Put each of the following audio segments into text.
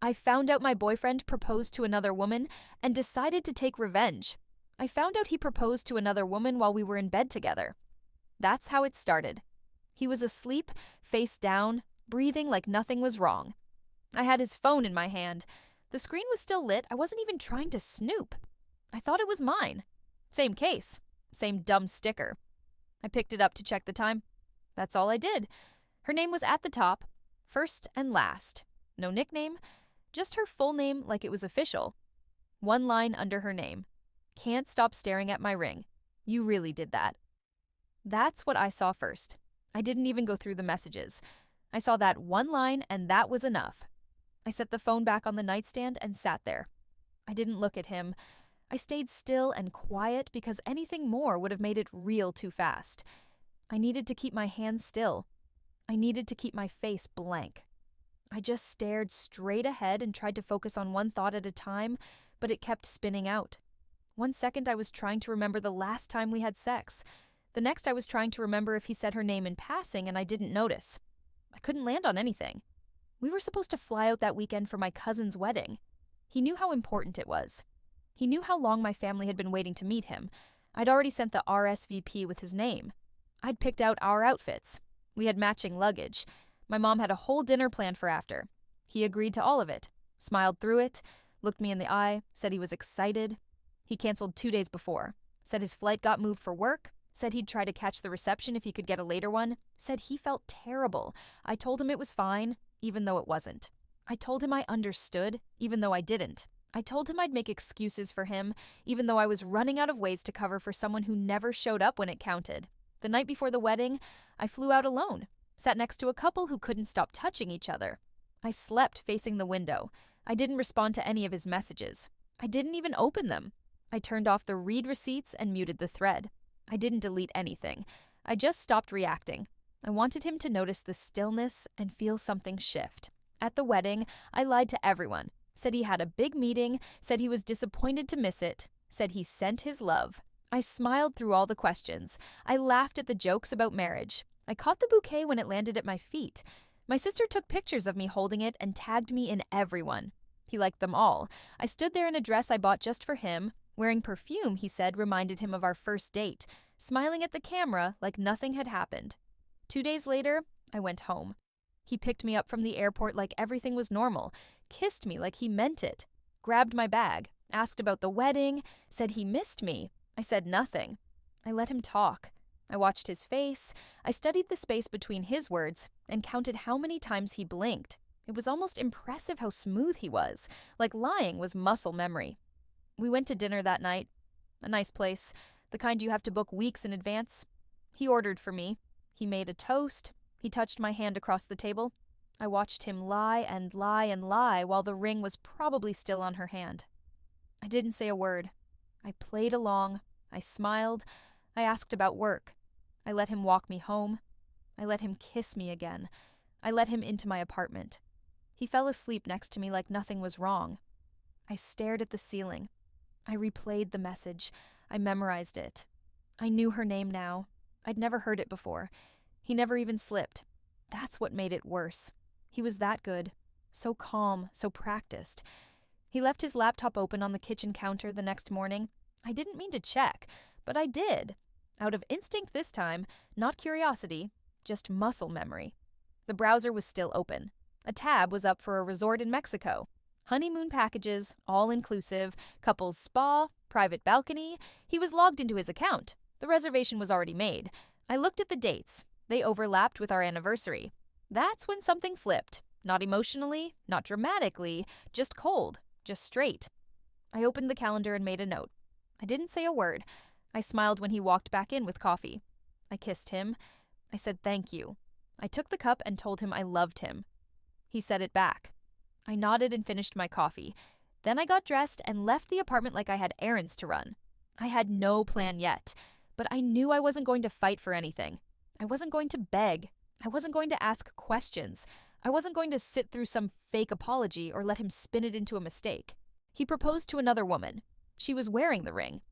I found out my boyfriend proposed to another woman and decided to take revenge. I found out he proposed to another woman while we were in bed together. That's how it started. He was asleep, face down, breathing like nothing was wrong. I had his phone in my hand. The screen was still lit. I wasn't even trying to snoop. I thought it was mine. Same case. Same dumb sticker. I picked it up to check the time. That's all I did. Her name was at the top, first and last. No nickname, just her full name like it was official. One line under her name. Can't stop staring at my ring. You really did that. That's what I saw first. I didn't even go through the messages. I saw that one line and that was enough. I set the phone back on the nightstand and sat there. I didn't look at him. I stayed still and quiet because anything more would have made it real too fast. I needed to keep my hands still. I needed to keep my face blank. I just stared straight ahead and tried to focus on one thought at a time, but it kept spinning out. 1 second I was trying to remember the last time we had sex. The next I was trying to remember if he said her name in passing and I didn't notice. I couldn't land on anything. We were supposed to fly out that weekend for my cousin's wedding. He knew how important it was. He knew how long my family had been waiting to meet him. I'd already sent the RSVP with his name. I'd picked out our outfits. We had matching luggage. My mom had a whole dinner planned for after. He agreed to all of it, smiled through it, looked me in the eye, said he was excited. He canceled 2 days before, said his flight got moved for work, said he'd try to catch the reception if he could get a later one, said he felt terrible. I told him it was fine, even though it wasn't. I told him I understood, even though I didn't. I told him I'd make excuses for him, even though I was running out of ways to cover for someone who never showed up when it counted. The night before the wedding, I flew out alone, sat next to a couple who couldn't stop touching each other. I slept facing the window. I didn't respond to any of his messages. I didn't even open them. I turned off the read receipts and muted the thread. I didn't delete anything. I just stopped reacting. I wanted him to notice the stillness and feel something shift. At the wedding, I lied to everyone. Said he had a big meeting, said he was disappointed to miss it, said he sent his love. I smiled through all the questions. I laughed at the jokes about marriage. I caught the bouquet when it landed at my feet. My sister took pictures of me holding it and tagged me in everyone. He liked them all. I stood there in a dress I bought just for him. Wearing perfume, he said, reminded him of our first date, smiling at the camera like nothing had happened. 2 days later, I went home. He picked me up from the airport like everything was normal, kissed me like he meant it, grabbed my bag, asked about the wedding, said he missed me. I said nothing. I let him talk. I watched his face. I studied the space between his words and counted how many times he blinked. It was almost impressive how smooth he was, like lying was muscle memory. We went to dinner that night. A nice place, the kind you have to book weeks in advance. He ordered for me. He made a toast. He touched my hand across the table. I watched him lie and lie and lie while the ring was probably still on her hand. I didn't say a word. I played along. I smiled. I asked about work. I let him walk me home. I let him kiss me again. I let him into my apartment. He fell asleep next to me like nothing was wrong. I stared at the ceiling. I replayed the message. I memorized it. I knew her name now. I'd never heard it before. He never even slipped. That's what made it worse. He was that good. So calm, so practiced. He left his laptop open on the kitchen counter the next morning. I didn't mean to check, but I did. Out of instinct this time, not curiosity, just muscle memory. The browser was still open. A tab was up for a resort in Mexico. Honeymoon packages, all-inclusive, couples spa, private balcony. He was logged into his account. The reservation was already made. I looked at the dates. They overlapped with our anniversary. That's when something flipped. Not emotionally, not dramatically, just cold, just straight. I opened the calendar and made a note. I didn't say a word. I smiled when he walked back in with coffee. I kissed him. I said thank you. I took the cup and told him I loved him. He said it back. I nodded and finished my coffee. Then I got dressed and left the apartment like I had errands to run. I had no plan yet, but I knew I wasn't going to fight for anything. I wasn't going to beg. I wasn't going to ask questions. I wasn't going to sit through some fake apology or let him spin it into a mistake. He proposed to another woman. She was wearing the ring,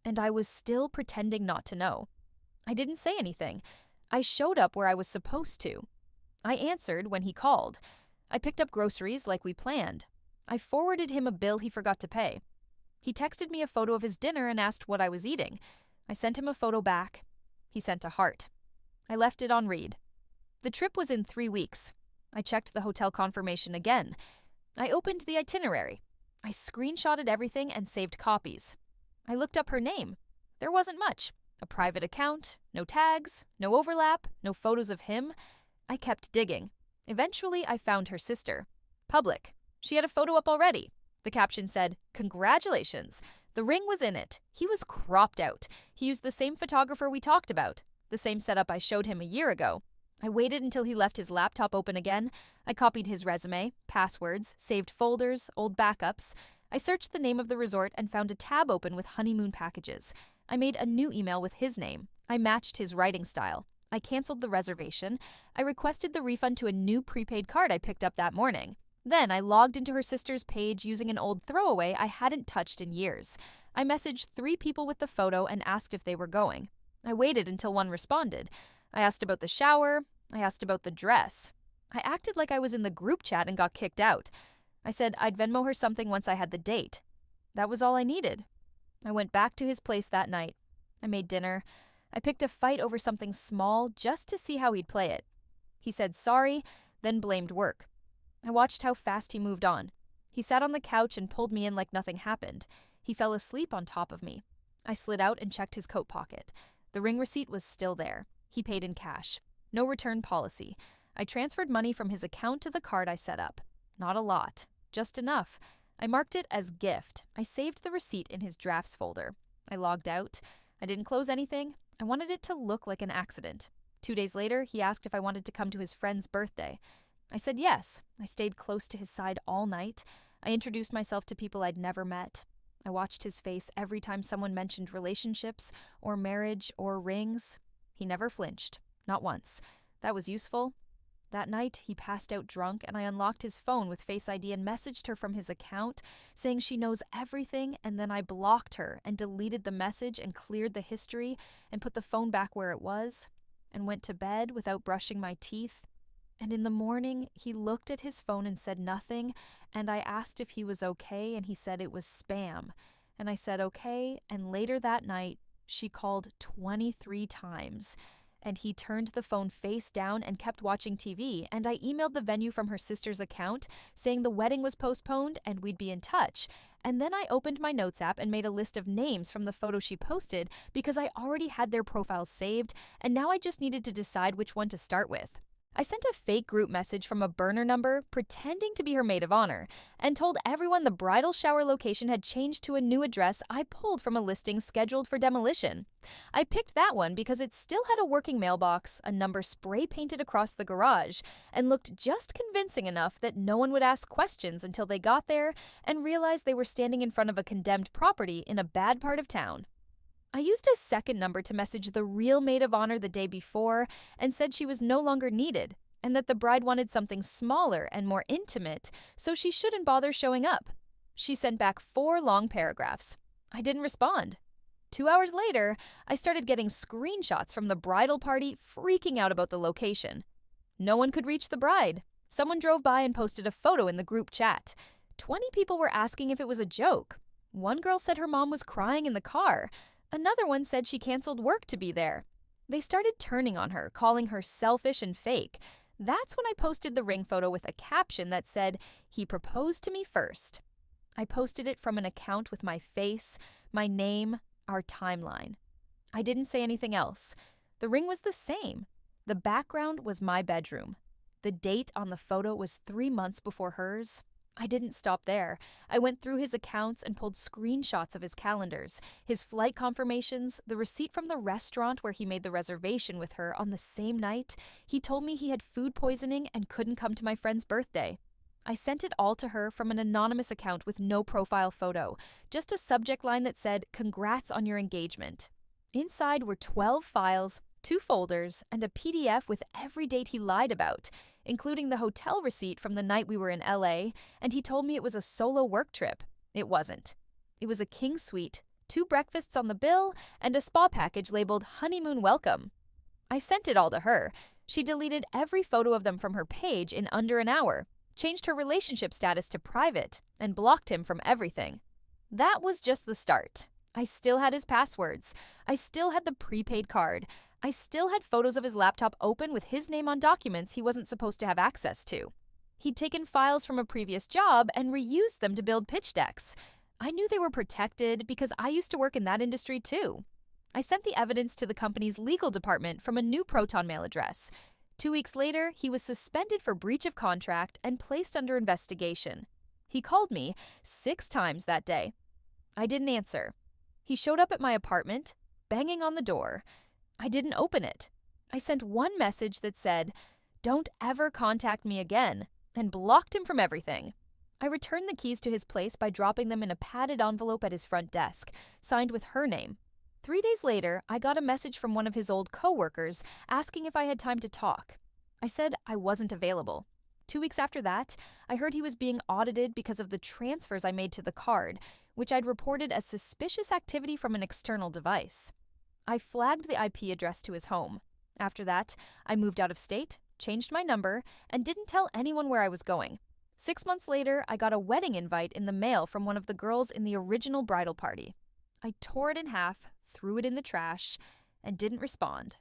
and I was still pretending not to know. I didn't say anything. I showed up where I was supposed to. I answered when he called. I picked up groceries like we planned. I forwarded him a bill he forgot to pay. He texted me a photo of his dinner and asked what I was eating. I sent him a photo back. He sent a heart. I left it on read. The trip was in 3 weeks. I checked the hotel confirmation again. I opened the itinerary. I screenshotted everything and saved copies. I looked up her name. There wasn't much. A private account, no tags, no overlap, no photos of him. I kept digging. Eventually, I found her sister. Public. She had a photo up already. The caption said, "Congratulations. The ring was in it. He was cropped out. He used the same photographer we talked about. The same setup I showed him a year ago." I waited until he left his laptop open again. I copied his resume, passwords, saved folders, old backups. I searched the name of the resort and found a tab open with honeymoon packages. I made a new email with his name. I matched his writing style. I canceled the reservation. I requested the refund to a new prepaid card I picked up that morning. Then I logged into her sister's page using an old throwaway I hadn't touched in years. I messaged 3 people with the photo and asked if they were going. I waited until one responded. I asked about the shower. I asked about the dress. I acted like I was in the group chat and got kicked out. I said I'd Venmo her something once I had the date. That was all I needed. I went back to his place that night. I made dinner. I picked a fight over something small just to see how he'd play it. He said sorry, then blamed work. I watched how fast he moved on. He sat on the couch and pulled me in like nothing happened. He fell asleep on top of me. I slid out and checked his coat pocket. The ring receipt was still there. He paid in cash. No return policy. I transferred money from his account to the card I set up. Not a lot. Just enough. I marked it as gift. I saved the receipt in his drafts folder. I logged out. I didn't close anything. I wanted it to look like an accident. 2 days later, he asked if I wanted to come to his friend's birthday. I said yes. I stayed close to his side all night. I introduced myself to people I'd never met. I watched his face every time someone mentioned relationships or marriage or rings. He never flinched. Not once. That was useful. That night, he passed out drunk, and I unlocked his phone with Face ID and messaged her from his account, saying she knows everything, and then I blocked her and deleted the message and cleared the history and put the phone back where it was and went to bed without brushing my teeth. And in the morning, he looked at his phone and said nothing, and I asked if he was okay, and he said it was spam. And I said okay, and later that night, she called 23 times. And he turned the phone face down and kept watching TV, and I emailed the venue from her sister's account saying the wedding was postponed and we'd be in touch. And then I opened my notes app and made a list of names from the photo she posted because I already had their profiles saved, and now I just needed to decide which one to start with. I sent a fake group message from a burner number pretending to be her maid of honor and told everyone the bridal shower location had changed to a new address I pulled from a listing scheduled for demolition. I picked that one because it still had a working mailbox, a number spray painted across the garage, and looked just convincing enough that no one would ask questions until they got there and realized they were standing in front of a condemned property in a bad part of town. I used a second number to message the real maid of honor the day before and said she was no longer needed and that the bride wanted something smaller and more intimate, so she shouldn't bother showing up. She sent back 4 long paragraphs. I didn't respond. 2 hours later, I started getting screenshots from the bridal party freaking out about the location. No one could reach the bride. Someone drove by and posted a photo in the group chat. 20 people were asking if it was a joke. One girl said her mom was crying in the car. Another one said she canceled work to be there. They started turning on her, calling her selfish and fake. That's when I posted the ring photo with a caption that said, "He proposed to me first." I posted it from an account with my face, my name, our timeline. I didn't say anything else. The ring was the same. The background was my bedroom. The date on the photo was 3 months before hers. I didn't stop there. I went through his accounts and pulled screenshots of his calendars, his flight confirmations, the receipt from the restaurant where he made the reservation with her on the same night. He told me he had food poisoning and couldn't come to my friend's birthday. I sent it all to her from an anonymous account with no profile photo, just a subject line that said, "Congrats on your engagement." Inside were 12 files, 2 folders, and a PDF with every date he lied about, including the hotel receipt from the night we were in LA, and he told me it was a solo work trip. It wasn't. It was a king suite, 2 breakfasts on the bill, and a spa package labeled Honeymoon Welcome. I sent it all to her. She deleted every photo of them from her page in under an hour. changed her relationship status to private, and blocked him from everything. That was just the start. I still had his passwords. I still had the prepaid card. I still had photos of his laptop open with his name on documents he wasn't supposed to have access to. He'd taken files from a previous job and reused them to build pitch decks. I knew they were protected because I used to work in that industry too. I sent the evidence to the company's legal department from a new Proton mail address. 2 weeks later, he was suspended for breach of contract and placed under investigation. He called me 6 times that day. I didn't answer. He showed up at my apartment, banging on the door. I didn't open it. I sent one message that said, "Don't ever contact me again," and blocked him from everything. I returned the keys to his place by dropping them in a padded envelope at his front desk, signed with her name. 3 days later, I got a message from one of his old coworkers asking if I had time to talk. I said I wasn't available. 2 weeks after that, I heard he was being audited because of the transfers I made to the card, which I'd reported as suspicious activity from an external device. I flagged the IP address to his home. After that, I moved out of state, changed my number, and didn't tell anyone where I was going. 6 months later, I got a wedding invite in the mail from one of the girls in the original bridal party. I tore it in half, threw it in the trash, and didn't respond.